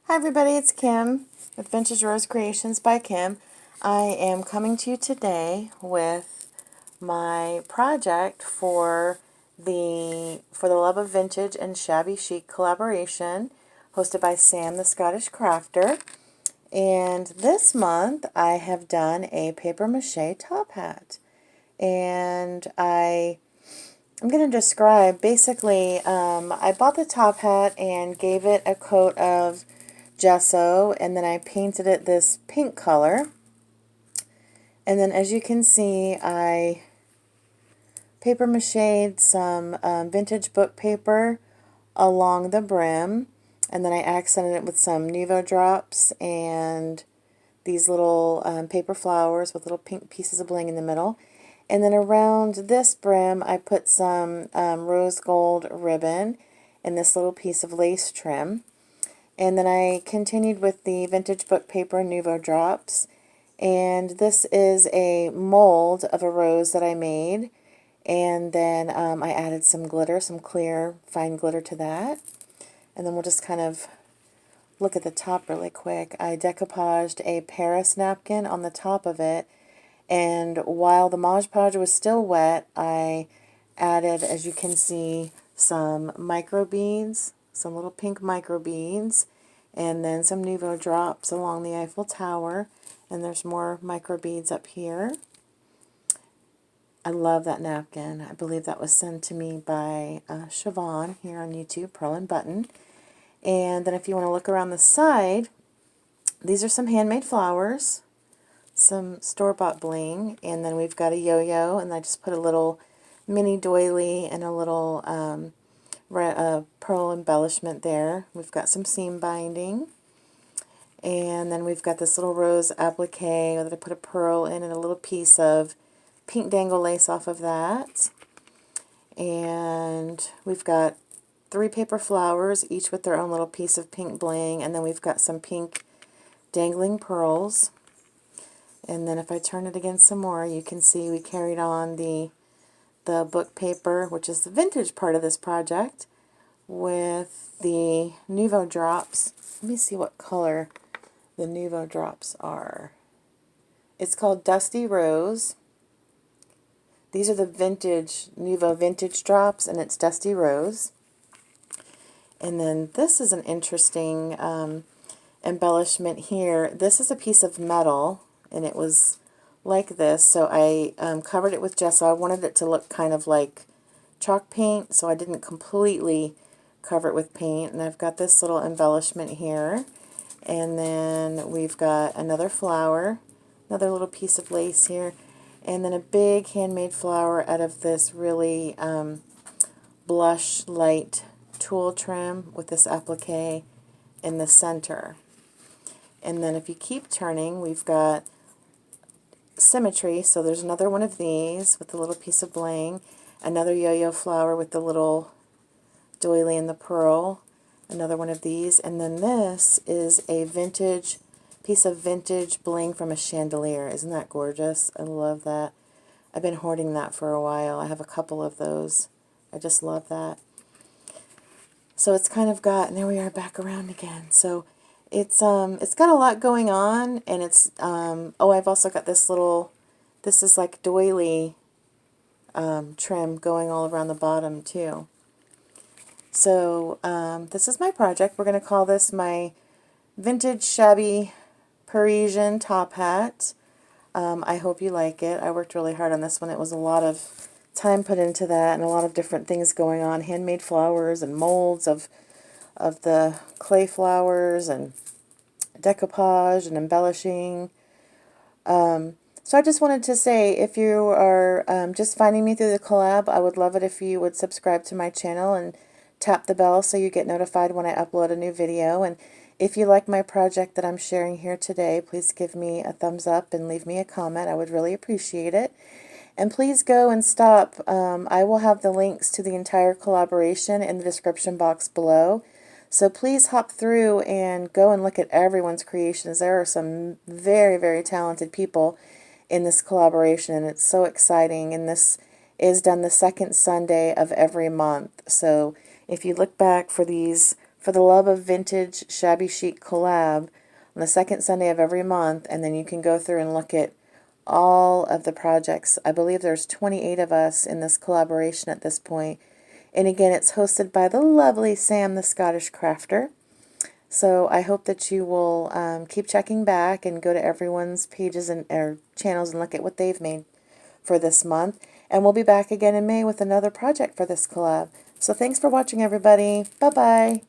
Hi everybody, it's Kim with Vintage Rose Creations by Kim. I am coming to you today with my project for the Love of Vintage and Shabby Chic collaboration hosted by Sam the Scottish Crafter. And this month I have done a paper mache top hat. And I'm going to describe, basically, I bought the top hat and gave it a coat of gesso, and then I painted it this pink color. And then as you can see, I paper mached some vintage book paper along the brim, and then I accented it with some Nuvo drops and these little paper flowers with little pink pieces of bling in the middle. And then around this brim, I put some rose gold ribbon and this little piece of lace trim. And then I continued with the vintage book paper Nuvo drops. And this is a mold of a rose that I made. And then I added some glitter, some clear fine glitter to that. And then we'll just kind of look at the top really quick. I decoupaged a Paris napkin on the top of it. And while the Mod Podge was still wet, I added, as you can see, some micro beads, some little pink micro beads, and then some Nuvo drops along the Eiffel Tower. And there's more micro beads up here. I love that napkin. I believe that was sent to me by Siobhan here on YouTube, Pearl and Button. And then if you want to look around the side, these are some handmade flowers, some store-bought bling, and then we've got a yo-yo, and I just put a little mini doily and a little pearl embellishment there. We've got some seam binding, and then we've got this little rose applique that I put a pearl in and a little piece of pink dangle lace off of that. And we've got 3 paper flowers, each with their own little piece of pink bling, and then we've got some pink dangling pearls. And then if I turn it again some more, you can see we carried on the book paper, which is the vintage part of this project, with the Nuvo drops. Let me see what color the Nuvo drops are. It's called Dusty Rose. These are the vintage Nuvo vintage drops, and it's Dusty Rose. And then this is an interesting embellishment here. This is a piece of metal, and it was like this, so I covered it with gesso. I wanted it to look kind of like chalk paint, so I didn't completely cover it with paint. And I've got this little embellishment here, and then we've got another flower, another little piece of lace here, and then a big handmade flower out of this really blush light tulle trim with this applique in the center. And then if you keep turning, we've got symmetry, so there's another one of these with a little piece of bling, another yo-yo flower with the little doily and the pearl, another one of these, and then this is a vintage piece of vintage bling from a chandelier. Isn't that gorgeous? I love that. I've been hoarding that for a while. I have a couple of those. I just love that. So it's kind of got, and there we are back around again. So it's got a lot going on, and it's oh, I've also got this little, this is like doily trim going all around the bottom too. So this is my project. We're going to call this my vintage shabby Parisian top hat. I hope you like it. I worked really hard on this one. It was a lot of time put into that, and a lot of different things going on, handmade flowers and molds of the clay flowers and decoupage and embellishing. So I just wanted to say, if you are just finding me through the collab, I would love it if you would subscribe to my channel and tap the bell so you get notified when I upload a new video. And if you like my project that I'm sharing here today, please give me a thumbs up and leave me a comment. I would really appreciate it. And please go and stop. I will have the links to the entire collaboration in the description box below. So please hop through and go and look at everyone's creations. There are some very, very talented people in this collaboration, and it's so exciting. And this is done the second Sunday of every month. So if you look back for for the Love of Vintage Shabby Chic collab on the second Sunday of every month, and then you can go through and look at all of the projects. I believe there's 28 of us in this collaboration at this point. And again, it's hosted by the lovely Sam, the Scottish crafter. So I hope that you will keep checking back and go to everyone's pages and or channels and look at what they've made for this month. And we'll be back again in May with another project for this collab. So thanks for watching, everybody. Bye-bye.